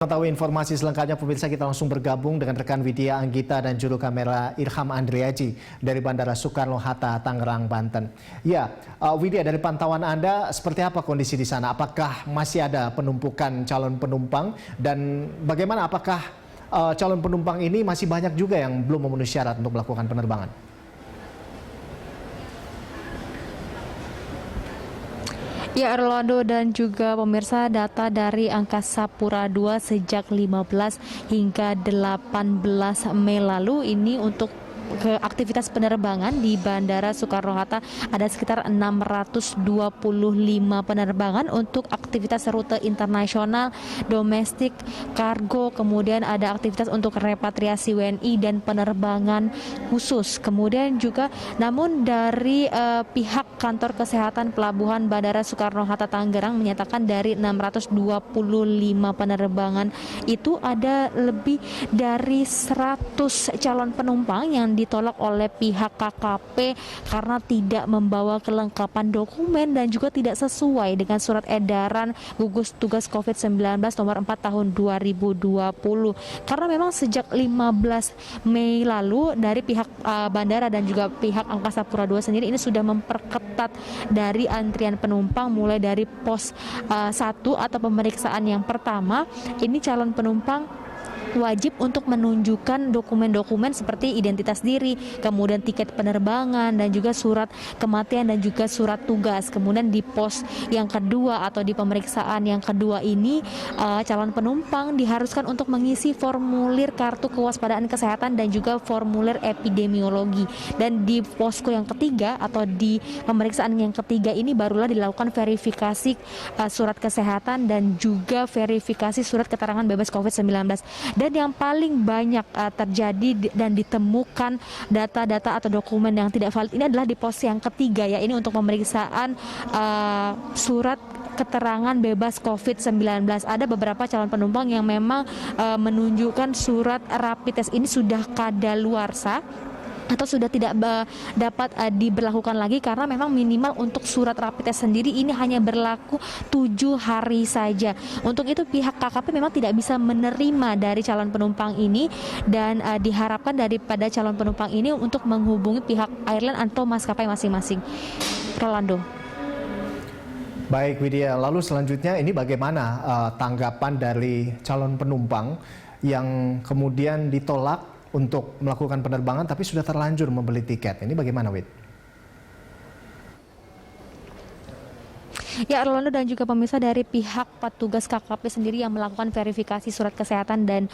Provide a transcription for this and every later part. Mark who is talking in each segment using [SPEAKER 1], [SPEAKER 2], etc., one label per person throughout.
[SPEAKER 1] Mengetahui informasi selengkapnya, pemirsa, kita langsung bergabung dengan rekan Widya Anggita dan juru kamera Irham Andriaji dari Bandara Soekarno-Hatta, Tangerang, Banten. Ya, Widya, dari pantauan Anda, seperti apa kondisi di sana? Apakah masih ada penumpukan calon penumpang? Dan bagaimana, apakah calon penumpang ini masih banyak juga yang belum memenuhi syarat untuk melakukan penerbangan?
[SPEAKER 2] Ya, Orlando dan juga pemirsa, data dari Angkasa Pura II sejak 15 hingga 18 Mei lalu ini untuk aktivitas penerbangan di Bandara Soekarno-Hatta ada sekitar 625 penerbangan untuk aktivitas rute internasional, domestik, kargo, kemudian ada aktivitas untuk repatriasi WNI dan penerbangan khusus. Kemudian juga namun dari pihak kantor kesehatan pelabuhan Bandara Soekarno-Hatta Tangerang menyatakan dari 625 penerbangan itu ada lebih dari 100 calon penumpang yang ditolak oleh pihak KKP karena tidak membawa kelengkapan dokumen dan juga tidak sesuai dengan surat edaran gugus tugas COVID-19 nomor 4 tahun 2020. Karena memang sejak 15 Mei lalu dari pihak bandara dan juga pihak Angkasa Pura II sendiri ini sudah memperketat dari antrian penumpang, mulai dari pos 1 atau pemeriksaan yang pertama. Ini calon penumpang wajib untuk menunjukkan dokumen-dokumen seperti identitas diri, kemudian tiket penerbangan dan juga surat kematian dan juga surat tugas. Kemudian di pos yang kedua atau di pemeriksaan yang kedua ini calon penumpang diharuskan untuk mengisi formulir kartu kewaspadaan kesehatan dan juga formulir epidemiologi. Dan di posko yang ketiga atau di pemeriksaan yang ketiga ini barulah dilakukan verifikasi surat kesehatan dan juga verifikasi surat keterangan bebas COVID-19. Dan yang paling banyak terjadi dan ditemukan data-data atau dokumen yang tidak valid ini adalah di pos yang ketiga, ya, ini untuk pemeriksaan surat keterangan bebas COVID-19. Ada beberapa calon penumpang yang memang menunjukkan surat rapid test ini sudah kadaluarsa atau sudah tidak dapat diberlakukan lagi karena memang minimal untuk surat rapid test sendiri ini hanya berlaku 7 hari saja. Untuk itu pihak KKP memang tidak bisa menerima dari calon penumpang ini dan diharapkan daripada calon penumpang ini untuk menghubungi pihak airline atau maskapai masing-masing. Rolando.
[SPEAKER 1] Baik, Widya, lalu selanjutnya ini bagaimana tanggapan dari calon penumpang yang kemudian ditolak untuk melakukan penerbangan tapi sudah terlanjur membeli tiket? Ini bagaimana, Wid?
[SPEAKER 2] Ya, Orlando dan juga pemirsa, dari pihak petugas KKP sendiri yang melakukan verifikasi surat kesehatan dan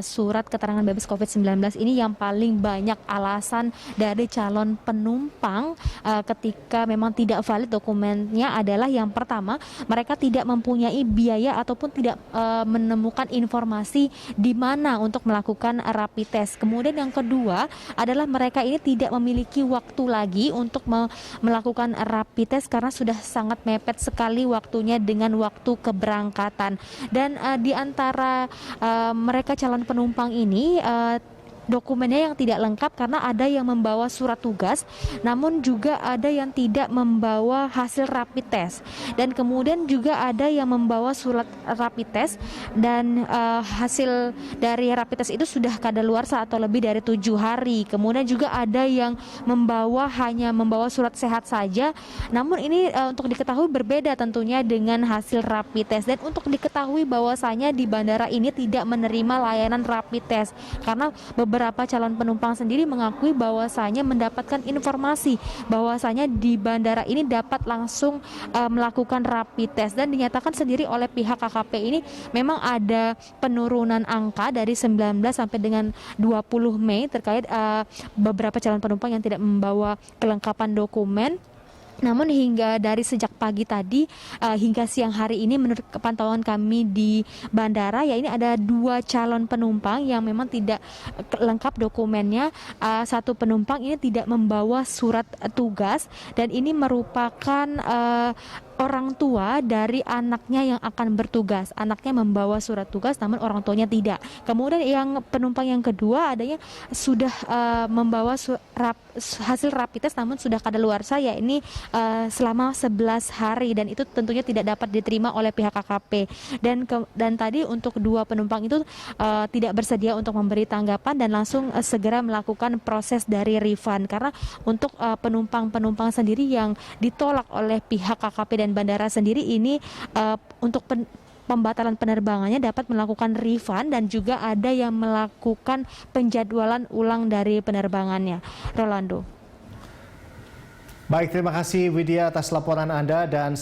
[SPEAKER 2] surat keterangan bebas COVID-19 ini yang paling banyak alasan dari calon penumpang ketika memang tidak valid dokumennya adalah yang pertama, mereka tidak mempunyai biaya ataupun tidak menemukan informasi di mana untuk melakukan rapid test. Kemudian yang kedua adalah mereka ini tidak memiliki waktu lagi untuk melakukan rapid test karena sudah sangat mepet sekali waktunya dengan waktu keberangkatan. Dan di antara mereka calon penumpang ini dokumennya yang tidak lengkap karena ada yang membawa surat tugas, namun juga ada yang tidak membawa hasil rapid test. Dan kemudian juga ada yang membawa surat rapid test dan hasil dari rapid test itu sudah kadaluarsa atau lebih dari 7 hari. Kemudian juga ada yang hanya membawa surat sehat saja, namun ini untuk diketahui berbeda tentunya dengan hasil rapid test. Dan untuk diketahui bahwasanya di bandara ini tidak menerima layanan rapid test karena beberapa calon penumpang sendiri mengakui bahwasanya mendapatkan informasi bahwasanya di bandara ini dapat langsung melakukan rapid test, dan dinyatakan sendiri oleh pihak KKP ini memang ada penurunan angka dari 19 sampai dengan 20 Mei terkait beberapa calon penumpang yang tidak membawa kelengkapan dokumen. Namun hingga dari sejak pagi tadi hingga siang hari ini menurut pantauan kami di bandara, ya, ini ada 2 calon penumpang yang memang tidak lengkap dokumennya. Satu penumpang ini tidak membawa surat tugas dan ini merupakan orang tua dari anaknya yang akan bertugas. Anaknya membawa surat tugas namun orang tuanya tidak. Kemudian yang penumpang yang kedua adanya sudah membawa hasil rapid test namun sudah kadaluarsa, ya ini selama 11 hari dan itu tentunya tidak dapat diterima oleh pihak KKP. Dan tadi untuk dua penumpang itu tidak bersedia untuk memberi tanggapan dan langsung segera melakukan proses dari refund, karena untuk penumpang sendiri yang ditolak oleh pihak KKP dan bandara sendiri ini untuk pembatalan penerbangannya dapat melakukan refund dan juga ada yang melakukan penjadwalan ulang dari penerbangannya. Rolando.
[SPEAKER 1] Baik, terima kasih Widya atas laporan Anda dan